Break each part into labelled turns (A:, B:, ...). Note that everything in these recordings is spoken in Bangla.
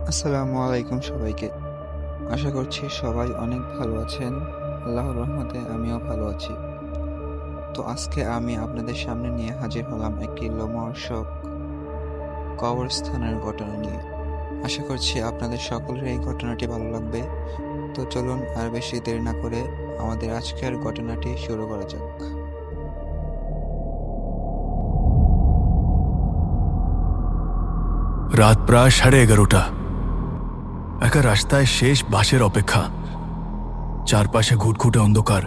A: আসসালামু আলাইকুম সবাইকে। আশা করছি সবাই অনেক ভালো আছেন। আল্লাহর রহমতে আমিও ভালো আছি। তো আজকে আমি আপনাদের সামনে নিয়ে হাজির হলাম একটি লোমহর্ষক কবরস্থানের ঘটনা নিয়ে। আশা করছি আপনাদের সকলের এই ঘটনাটি ভালো লাগবে। তো চলুন আর বেশি দেরি না করে আমাদের আজকের ঘটনাটি শুরু করা যাক।
B: রাত প্রায় 11:30। একা রাস্তায় শেষ বাসের অপেক্ষা। চারপাশে ঘুটঘুটে অন্ধকার।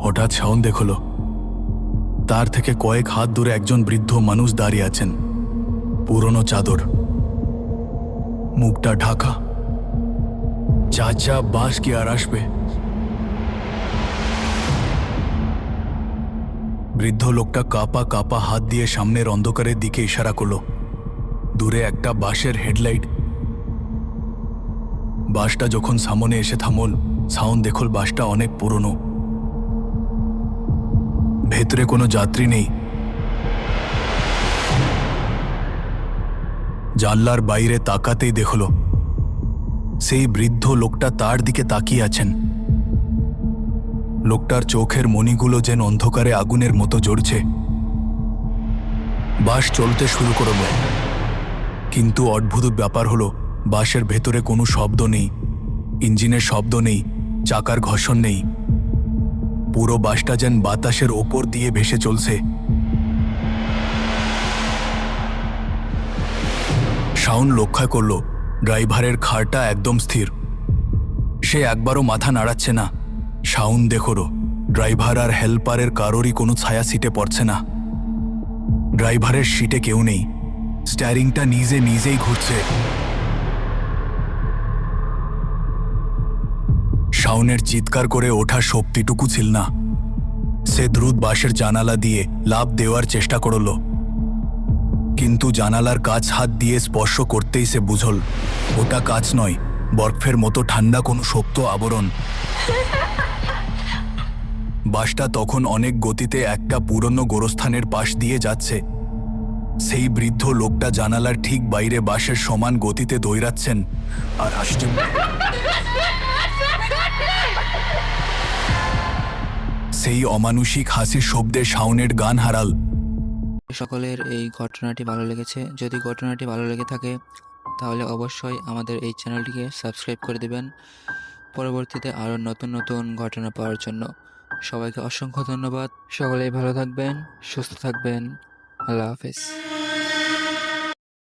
B: হঠাৎ শাওন দেখল তার থেকে কয়েক হাত দূরে একজন বৃদ্ধ মানুষ দাঁড়িয়ে আছেন। পুরনো চাদর, মুখটা ঢাকা। চাচা, বাস কি আর আসবে? বৃদ্ধ লোকটা কাপা কাপা হাত দিয়ে সামনের অন্ধকারের দিকে ইশারা করলো। দূরে একটা বাসের হেডলাইট। বাসটা যখন সামনে এসে থামল, শাওন দেখল বাসটা অনেক পুরনো। ভেতরে কোনো যাত্রী নেই। জানলার বাইরে তাকাতেই দেখল সেই বৃদ্ধ লোকটা তার দিকে তাকিয়ে আছেন। লোকটার চোখের মণিগুলো যেন অন্ধকারে আগুনের মতো জ্বলছে। বাস চলতে শুরু করল, কিন্তু অদ্ভুত ব্যাপার হলো বাসের ভেতরে কোনো শব্দ নেই। ইঞ্জিনের শব্দ নেই, চাকার ঘর্ষণ নেই। পুরো বাসটা যেন বাতাসের ওপর দিয়ে ভেসে চলছে। শাওন লক্ষ্য করল ড্রাইভারের ঘাড়টা একদম স্থির। সে একবারও মাথা নাড়াচ্ছে না। শাওন দেখল ড্রাইভার আর হেল্পারের কারোরই কোনো ছায়া সিটে পড়ছে না। ড্রাইভারের সিটে কেউ নেই। স্টিয়ারিংটা নিজে নিজেই ঘুরছে। শাওনের চিৎকার করে ওঠার শক্তিটুকু ছিল না। সে দ্রুত বাসের জানালা দিয়ে লাফ দেওয়ার চেষ্টা করল, কিন্তু জানালার কাছ হাত দিয়ে স্পর্শ করতেই সে বুঝল ওটা কাচ নয়, বরফের মতো ঠান্ডা কোনো শক্ত আবরণ। বাসটা তখন অনেক গতিতে একটা পুরনো গোরস্থানের পাশ দিয়ে যাচ্ছে। সেই বৃদ্ধ লোকটা জানালার ঠিক বাইরে বাসের সমান গতিতে দৌড়াচ্ছেন আর হাসছেন। সেই অমানুষিক হাসির শব্দে শাওনের গান হারাল।
A: সকলের এই ঘটনাটি ভালো লেগেছে। যদি ঘটনাটি ভালো লেগে থাকে তাহলে অবশ্যই আমাদের এই চ্যানেলটিকে সাবস্ক্রাইব করে দিবেন পরবর্তীতে আরও নতুন নতুন ঘটনা পাওয়ার জন্য। সবাইকে অসংখ্য ধন্যবাদ। সকলেই ভালো থাকবেন, সুস্থ থাকবেন। আল্লাহ হাফেজ।